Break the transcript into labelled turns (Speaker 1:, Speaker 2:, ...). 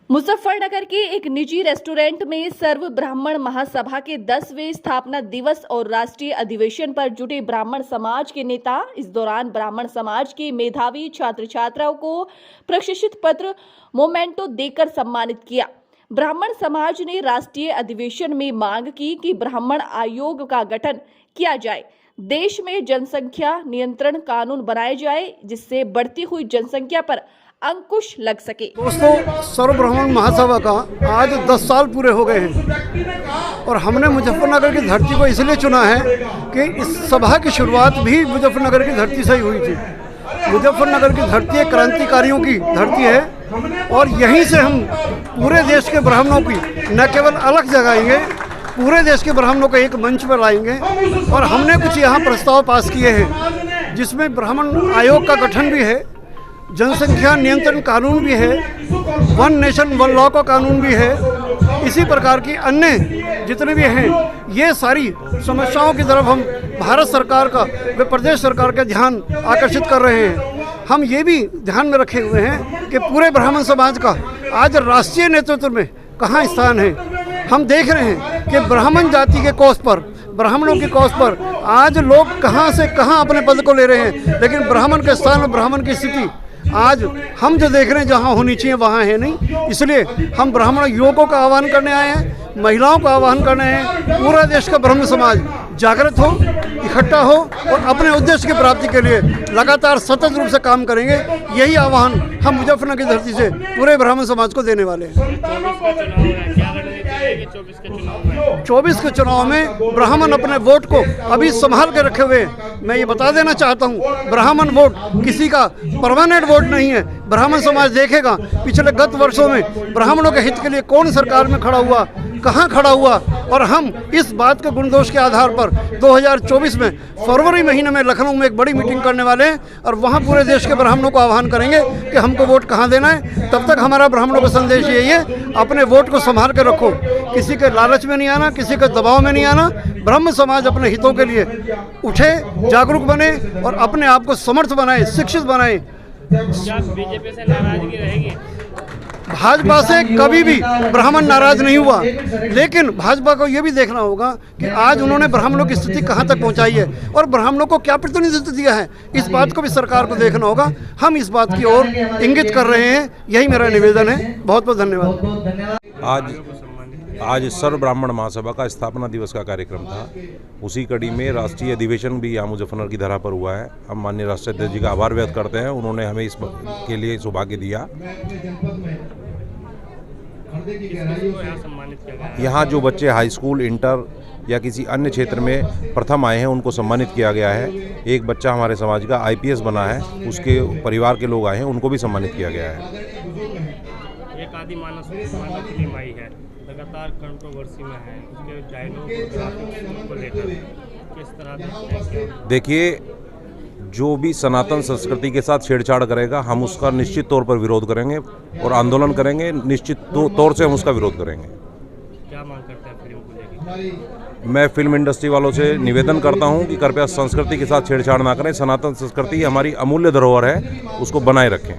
Speaker 1: मुजफ्फरनगर के एक निजी रेस्टोरेंट में सर्व ब्राह्मण महासभा के 10वें स्थापना दिवस और राष्ट्रीय अधिवेशन पर जुटे ब्राह्मण समाज के नेता इस दौरान ब्राह्मण समाज के मेधावी छात्र छात्राओं को प्रशिक्षित पत्र मोमेंटो देकर सम्मानित किया। ब्राह्मण समाज ने राष्ट्रीय अधिवेशन में मांग की कि ब्राह्मण आयोग का गठन किया जाए, देश में जनसंख्या नियंत्रण कानून बनाया जाए जिससे बढ़ती हुई जनसंख्या पर अंकुश लग सके।
Speaker 2: दोस्तों, सर्व ब्राह्मण महासभा का आज 10 साल पूरे हो गए हैं और हमने मुजफ्फरनगर की धरती को इसलिए चुना है कि इस सभा की शुरुआत भी मुजफ्फरनगर की धरती से ही हुई थी। मुजफ्फरनगर की धरती एक क्रांतिकारियों की धरती है और यहीं से हम पूरे देश के ब्राह्मणों की न केवल अलग जगाएंगे, पूरे देश के ब्राह्मणों को एक मंच पर लाएंगे। और हमने कुछ यहाँ प्रस्ताव पास किए हैं जिसमें ब्राह्मण आयोग का गठन भी है, जनसंख्या नियंत्रण कानून भी है, वन नेशन वन लॉ का कानून भी है। इसी प्रकार की अन्य जितने भी हैं, ये सारी समस्याओं की तरफ हम भारत सरकार का व प्रदेश सरकार का ध्यान आकर्षित कर रहे हैं। हम ये भी ध्यान में रखे हुए हैं कि पूरे ब्राह्मण समाज का आज राष्ट्रीय नेतृत्व में कहाँ स्थान है। हम देख रहे हैं कि ब्राह्मण जाति के कोष पर, ब्राह्मणों की कोष पर आज लोग कहाँ से कहाँ अपने पद को ले रहे हैं, लेकिन ब्राह्मण के स्थान और ब्राह्मण की स्थिति आज हम जो देख रहे हैं जहाँ होनी चाहिए वहाँ है नहीं। इसलिए हम ब्राह्मण युवकों का आह्वान करने आए हैं, महिलाओं का आह्वान करने आए हैं, पूरा देश का ब्राह्मण समाज जागृत हो, इकट्ठा हो और अपने उद्देश्य की प्राप्ति के लिए लगातार सतत रूप से काम करेंगे। यही आह्वान हम मुजफ्फरनगर की धरती से पूरे ब्राह्मण समाज को देने वाले हैं। 24 के चुनाव में ब्राह्मण अपने वोट को अभी संभाल के रखे हुए हैं। मैं ये बता देना चाहता हूँ, ब्राह्मण वोट किसी का परमानेंट वोट नहीं है। ब्राह्मण समाज देखेगा पिछले गत वर्षों में ब्राह्मणों के हित के लिए कौन सरकार में खड़ा हुआ, कहाँ खड़ा हुआ। और हम इस बात के गुणदोष के आधार पर 2024 में फरवरी महीने में लखनऊ में एक बड़ी मीटिंग करने वाले हैं और वहाँ पूरे देश के ब्राह्मणों को आह्वान करेंगे कि हमको वोट कहाँ देना है। तब तक हमारा ब्राह्मणों का संदेश यही है, अपने वोट को संभाल कर रखो, किसी के लालच में नहीं आना, किसी के दबाव में नहीं आना। ब्राह्मण समाज अपने हितों के लिए उठे, जागरूक बने और अपने आप को समर्थ बनाए, शिक्षित बनाए।
Speaker 3: बीजेपी से नाराजगी रहेगी?
Speaker 2: भाजपा से कभी भी ब्राह्मण नाराज नहीं हुआ, लेकिन भाजपा को ये भी देखना होगा कि आज उन्होंने ब्राह्मणों की स्थिति कहाँ तक पहुँचाई है और ब्राह्मणों को क्या प्रतिनिधित्व दिया है। इस बात को भी सरकार को देखना होगा। हम इस बात की ओर इंगित कर रहे हैं। यही मेरा निवेदन है। बहुत बहुत धन्यवाद।
Speaker 4: आज सर्व ब्राह्मण महासभा का स्थापना दिवस का कार्यक्रम था। उसी कड़ी में राष्ट्रीय अधिवेशन भी यहाँ मुजफ्फरनगर की धरा पर हुआ है। हम माननीय राष्ट्रीय अध्यक्ष जी का आभार व्यक्त करते हैं, उन्होंने हमें इस के लिए सौभाग्य दिया। यहाँ जो बच्चे हाई स्कूल, इंटर या किसी अन्य क्षेत्र में प्रथम आए हैं उनको सम्मानित किया गया है। एक बच्चा हमारे समाज का IPS बना है, उसके परिवार के लोग आए हैं, उनको भी सम्मानित किया गया है।
Speaker 3: एक आदि मानस फिल्म आई है, लगातार कंट्रोवर्सी में है, उसके डायलॉग को लेकर किस तरह?
Speaker 4: देखिए, जो भी सनातन संस्कृति के साथ छेड़छाड़ करेगा हम उसका निश्चित तौर पर विरोध करेंगे और आंदोलन करेंगे। निश्चित तौर से हम उसका विरोध करेंगे।
Speaker 3: क्या मांग करते हैं फिल्म को लेकर?
Speaker 4: मैं फिल्म इंडस्ट्री वालों से निवेदन करता हूं कि कृपया संस्कृति के साथ छेड़छाड़ ना करें। सनातन संस्कृति हमारी अमूल्य धरोहर है, उसको बनाए रखें।